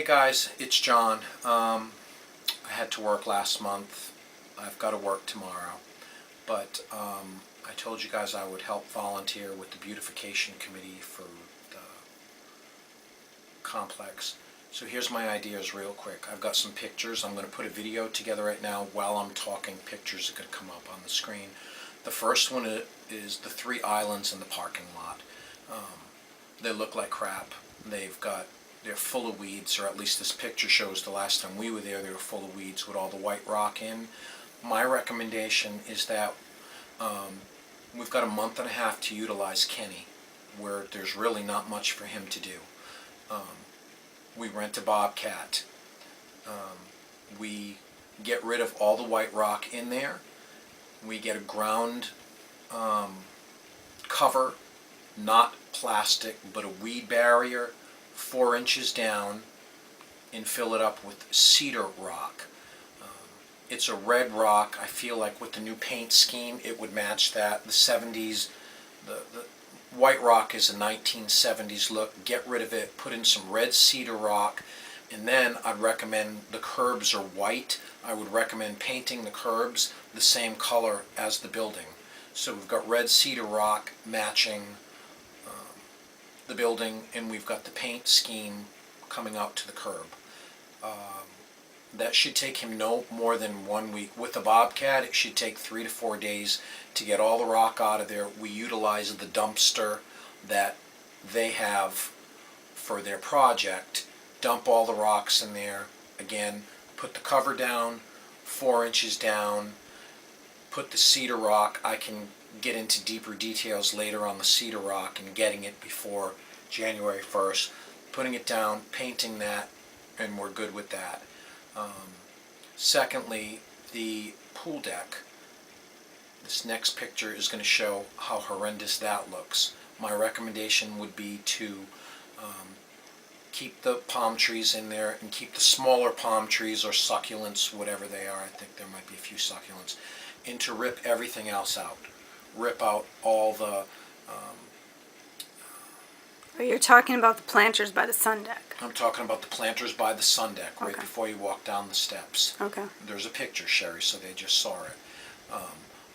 guys, it's John. I had to work last month. I've got to work tomorrow. But I told you guys I would help volunteer with the beautification committee for the complex. So here's my ideas real quick. I've got some pictures. I'm going to put a video together right now while I'm talking. Pictures are going to come up on the screen. The first one is the 3 islands in the parking lot. They look like crap. They're full of weeds, or at least this picture shows the last time we were there, they were full of weeds with all the white rock in. My recommendation is that we've got a month and a half to utilize Kenny, where there's really not much for him to do. We rent a bobcat. We get rid of all the white rock in there. We get a ground cover, not plastic, but a weed barrier, 4 inches down, and fill it up with cedar rock. It's a red rock. I feel like with the new paint scheme it would match that. The 70s, the white rock is a 1970s look. Get rid of it, put in some red cedar rock, and then I'd recommend the curbs are white. I would recommend painting the curbs the same color as the building. So we've got red cedar rock matching the building, and we've got the paint scheme coming out to the curb. That should take him no more than 1 week. With the bobcat, it should take 3 to 4 days to get all the rock out of there. We utilize the dumpster that they have for their project, dump all the rocks in there, again, put the cover down, 4 inches down, put the cedar rock. I can get into deeper details later on the cedar rock and getting it before January 1st, putting it down, painting that, and we're good with that. Secondly, the pool deck. This next picture is going to show how horrendous that looks. My recommendation would be to keep the palm trees in there and keep the smaller palm trees or succulents, whatever they are. I think there might be a few succulents, and to rip everything else out. Rip out all the You're talking about the planters by the sun deck. I'm talking about the planters by the sun deck, right Okay. before you walk down the steps. Okay. There's a picture, Sherry, so they just saw it.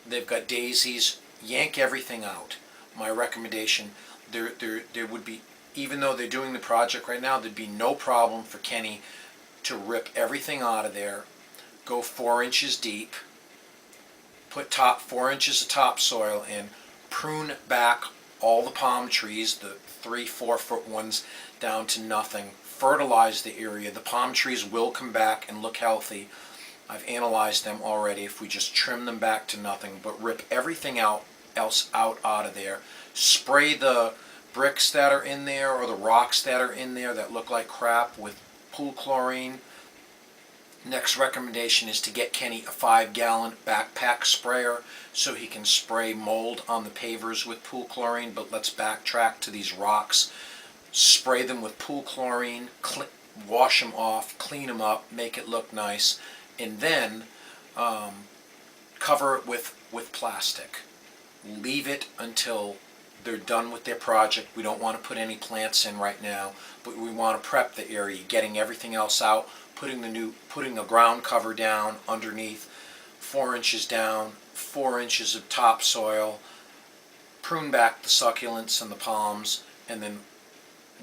They've got daisies. Yank everything out. My recommendation, there would be, even though they're doing the project right now, there'd be no problem for Kenny to rip everything out of there, go 4 inches deep, put 4 inches of topsoil in, prune back all the palm trees, the 3-4 foot ones, down to nothing, fertilize the area. The palm trees will come back and look healthy. I've analyzed them already if we just trim them back to nothing, but rip everything else out of there. Spray the bricks that are in there or the rocks that are in there that look like crap with pool chlorine. Next recommendation is to get Kenny a 5-gallon backpack sprayer so he can spray mold on the pavers with pool chlorine. But let's backtrack to these rocks. Spray them with pool chlorine, wash them off, clean them up, make it look nice, and then cover it with plastic. Leave it until they're done with their project. We don't want to put any plants in right now, but we want to prep the area, getting everything else out, putting a ground cover down underneath, 4 inches down, 4 inches of topsoil, prune back the succulents and the palms, and then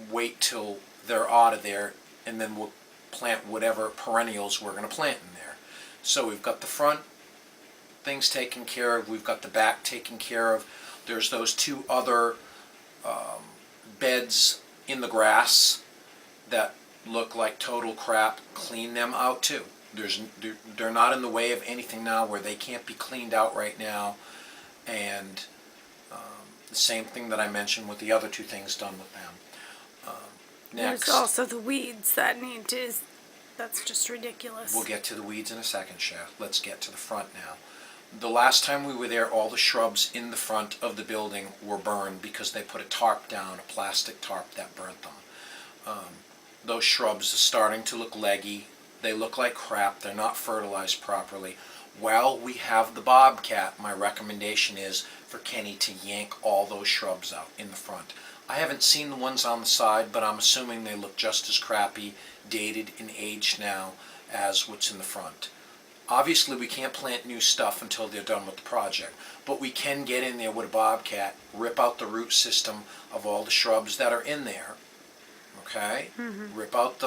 wait till they're out of there, and then we'll plant whatever perennials we're going to plant in there. So we've got the front things taken care of, we've got the back taken care of. There's those 2 other beds in the grass that look like total crap. Clean them out too. They're not in the way of anything now where they can't be cleaned out right now. And the same thing that I mentioned with the other 2 things done with them. Next, There's also the weeds that that's just ridiculous. we'll get to the weeds in a second, Chef. Let's get to the front now. The last time we were there, all the shrubs in the front of the building were burned because they put a tarp down, a plastic tarp that burnt them. Those shrubs are starting to look leggy. They look like crap. They're not fertilized properly. While we have the bobcat, my recommendation is for Kenny to yank all those shrubs out in the front. I haven't seen the ones on the side, but I'm assuming they look just as crappy, dated, and aged now as what's in the front. Obviously, we can't plant new stuff until they're done with the project, but we can get in there with a bobcat, rip out the root system of all the shrubs that are in there, okay? Rip out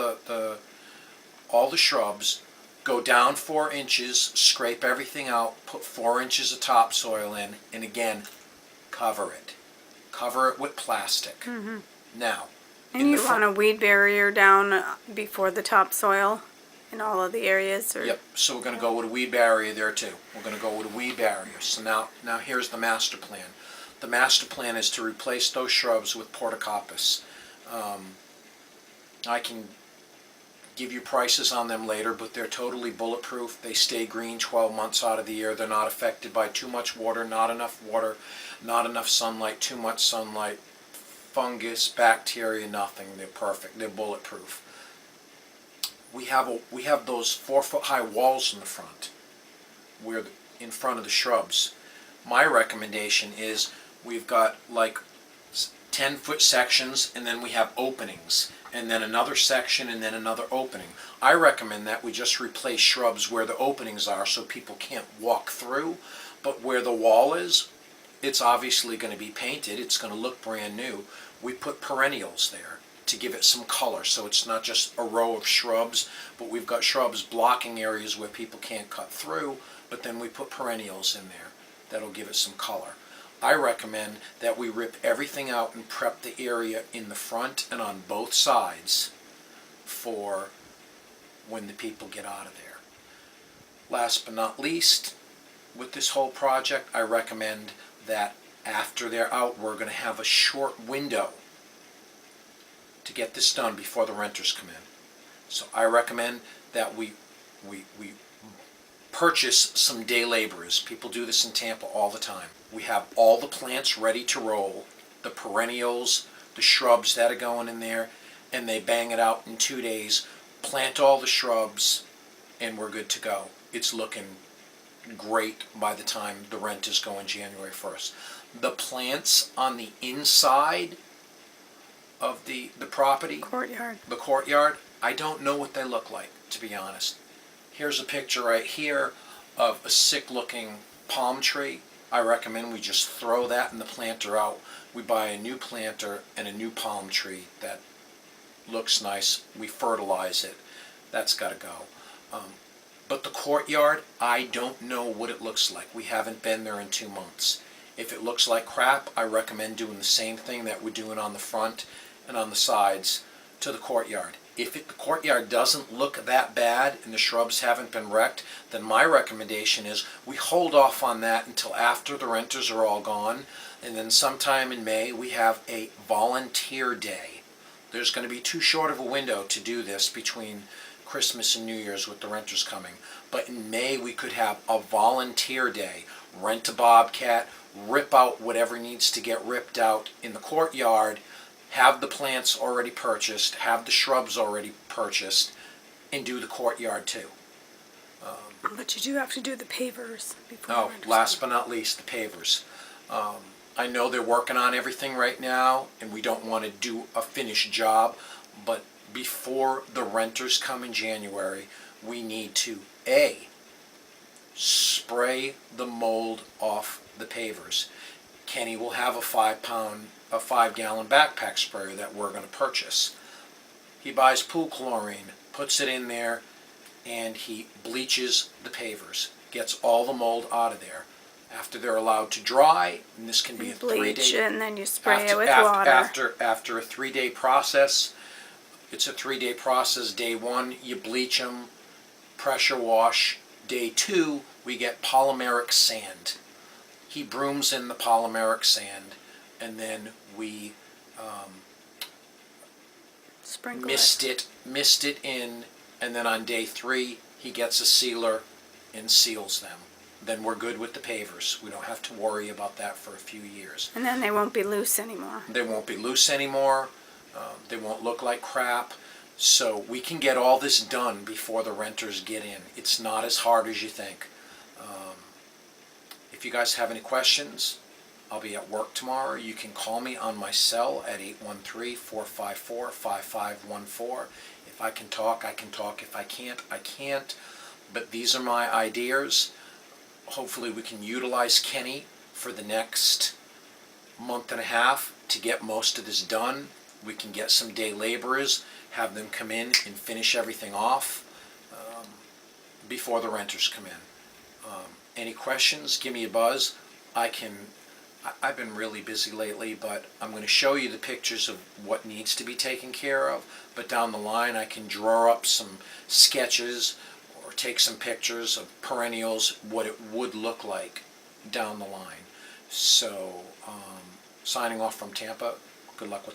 all the shrubs, go down 4 inches, scrape everything out, put 4 inches of topsoil in, and again, cover it. Cover it with plastic. Now, And you want a weed barrier down before the topsoil in all of the areas? Or? Yep, so we're going to go with a weed barrier there too. We're going to go with a weed barrier. So now here's the master plan. The master plan is to replace those shrubs with portacopis. I can give you prices on them later, but they're totally bulletproof. They stay green 12 months out of the year. They're not affected by too much water, not enough sunlight, too much sunlight, fungus, bacteria, nothing. They're perfect. They're bulletproof. We have those 4-foot high walls in the front, in front of the shrubs. My recommendation is we've got like 10-foot sections, and then we have openings, and then another section, and then another opening. I recommend that we just replace shrubs where the openings are so people can't walk through, but where the wall is, it's obviously going to be painted. It's going to look brand new. We put perennials there to give it some color, so it's not just a row of shrubs, but we've got shrubs blocking areas where people can't cut through, but then we put perennials in there that'll give it some color. I recommend that we rip everything out and prep the area in the front and on both sides for when the people get out of there. Last but not least, with this whole project, I recommend that after they're out, we're going to have a short window to get this done before the renters come in. So I recommend that we purchase some day laborers. People do this in Tampa all the time. We have all the plants ready to roll, the perennials, the shrubs that are going in there, and they bang it out in 2 days, plant all the shrubs, and we're good to go. It's looking great by the time the renters go in January 1st. The plants on the inside of the property, the courtyard, I don't know what they look like, to be honest. Here's a picture right here of a sick looking palm tree. I recommend we just throw that and the planter out. We buy a new planter and a new palm tree that looks nice. We fertilize it. That's got to go. But the courtyard, I don't know what it looks like. We haven't been there in 2 months. If it looks like crap, I recommend doing the same thing that we're doing on the front and on the sides to the courtyard. If the courtyard doesn't look that bad and the shrubs haven't been wrecked, then my recommendation is we hold off on that until after the renters are all gone, and then sometime in May we have a volunteer day. There's going to be too short of a window to do this between Christmas and New Year's with the renters coming, but in May we could have a volunteer day. Rent a bobcat, rip out whatever needs to get ripped out in the courtyard, have the plants already purchased, have the shrubs already purchased, and do the courtyard too. But you do have to do the pavers before. Oh, last but not least, the pavers. I know they're working on everything right now, and we don't want to do a finished job, but before the renters come in January, we need to, A, spray the mold off the pavers. Kenny will have a 5-gallon backpack sprayer that we're going to purchase. He buys pool chlorine, puts it in there, and he bleaches the pavers, gets all the mold out of there. After they're allowed to dry, and this can be a 3-day... Bleach, and then you spray it with water. After a 3-day process, it's a 3-day process. Day 1, you bleach them, pressure wash. Day 2, we get polymeric sand. He brooms in the polymeric sand, and then we mist it in, and then on day 3 he gets a sealer and seals them. Then we're good with the pavers. We don't have to worry about that for a few years. And then they won't be loose anymore. They won't be loose anymore. They won't look like crap. So we can get all this done before the renters get in. It's not as hard as you think. If you guys have any questions, I'll be at work tomorrow. You can call me on my cell at 813-454-5514. If I can talk, I can talk. If I can't, I can't. But these are my ideas. Hopefully we can utilize Kenny for the next month and a half to get most of this done. We can get some day laborers, have them come in and finish everything off before the renters come in. Any questions, give me a buzz. I've been really busy lately, but I'm going to show you the pictures of what needs to be taken care of. But down the line, I can draw up some sketches or take some pictures of perennials, what it would look like down the line. So, signing off from Tampa, good luck with the